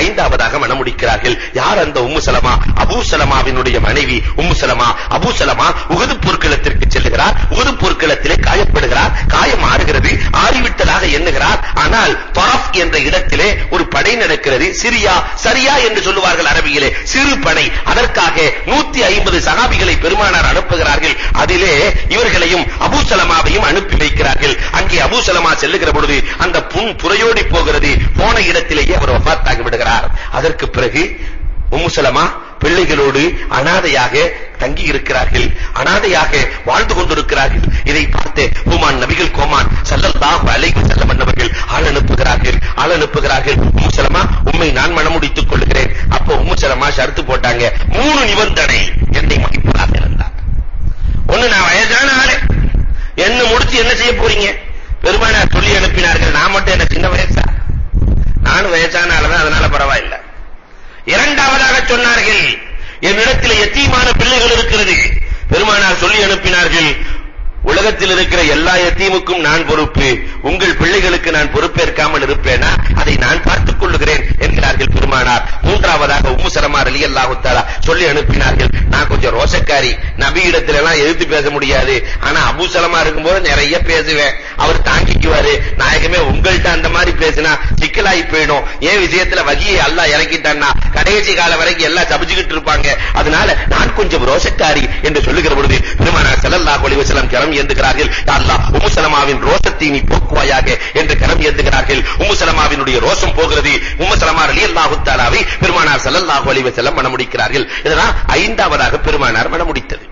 ஐந்தாவதாக மணமுடிக்கிறார்கள். யார் அந்த உம்மு சலமா? அபூ சலமாவினுடைய மனைவி Umm Salama. Abu Salama Uhud போர்க்களத்திற்கு செல்லுகிறார். உஹது போர்க்களத்திலே காயப்படுகிறார். காயம் ஆறுகிறது. ஆறிவிட்டதாக எண்ணுகிறார். ஆனால் தரஃப் என்ற இடத்திலே ஒரு படை நடக்கிறது. சரியா என்று சொல்லுவார்கள் அரபியிலே, சிறு படை. அதற்காக 150 சஹாபிகளை பெருமானார் அனுப்புகிறார்கள். அதிலே இவர்களையும் அபூ சலமாவையும் அனுப்பி வைக்கிறார்கள். அங்கே அபூ சலமா செல்லுகிற பொழுது அந்த புண் புரையோடி போகிறது. போன இடத்திலேயே அவர் வஃபாத்தாகி விடுகிறார். அதற்கு பிறகு உம்மு சலமா பிள்ளைகளோடு அனாதையாக தங்கி இருக்கிறார்கள். அனாதையாக வாழ்ந்து கொண்டிருக்கிறார்கள். இதை பார்த்து ஹுமான் நபிகள் கோமான் ஸல்லல்லாஹு அலைஹி வஸல்லம் அவர்கள் ஆள் அனுப்புகிறார்கள். உம்மு சலமா, உம்மை நான் மணமுடித்துக் கொள்கிறேன். அப்போ உம்மு சலமா ஷர்த்து போட்டாங்க. 3 நிபந்தனை என்னை மதிப்பதாக இருந்தார். ஒண்ணு, நான் வயசான ஆளு, என்ன முடிச்சு என்ன செய்ய போறீங்க? பெருமானார் சொல்லி அனுப்பினார்கள். நான் மட்டும் என்ன சின்ன வயசா? நானும் வயசான ஆளுதான், அதனால பரவாயில்லை. இரண்டாவதாக சொன்னார்கள், என்னிடத்தில் யத்தீமான பிள்ளைகள் இருக்கிறது. பெருமானார் சொல்லி அனுப்பினார்கள், உலகத்தில் இருக்கிற எல்லா யத்தீமுக்கும் நான் பொறுப்பு, உங்கள் பிள்ளைகளுக்கு நான் பொறுப்பேற்காமல் இருப்பேனா? அதை நான் பார்த்துக் கொள்ளுகிறேன் என்கிறார்கள் பெருமானார். மூன்றாவதாக உம்மு சலமா ரலியல்லாஹு தஆலா சொல்லி அனுப்பினார்கள், நான் கொஞ்சம் ரோசக்காரி, நபி இடத்துல எல்லாம் எதிர்த்து பேச முடியாது, ஆனா அபூ சலமா இருக்கும்போது நிறைய பேசுவேன், அவர் தாங்கிக்குவாரு. நாயகமே, உங்கள்ட்ட அந்த மாதிரி பேசினா சிக்கலாகி போயிடும். ஏன் விஷயத்துல வகியை அல்லாஹ் இறக்கிட்டான்னா கடைசி கால வரைக்கும் எல்லாம் சபிச்சுக்கிட்டு இருப்பாங்க, அதனால நான் கொஞ்சம் ரோசக்காரி என்று சொல்லுகிற பொழுது பெருமானார் ஸல்லல்லாஹு அலைஹி வஸல்லம் கரம் ஏந்துகிறார்கள். யா அல்லாஹ், உம்மு சலமாவின் ரோசத்தை நீ போக்குவாயாக என்று கரம் ஏந்துகிறார்கள். உம்மு சலமாவினுடைய ரோசம் போகிறது. உம்மு சலமா ரலியல்லாஹு தஆலாவை பெருமானார் ஸல்லல்லாஹு அலைஹி வஸல்லம் மணமுடிக்கிறார்கள். இதனால் ஐந்தாவதாக பெருமானார் மணமுடித்தது.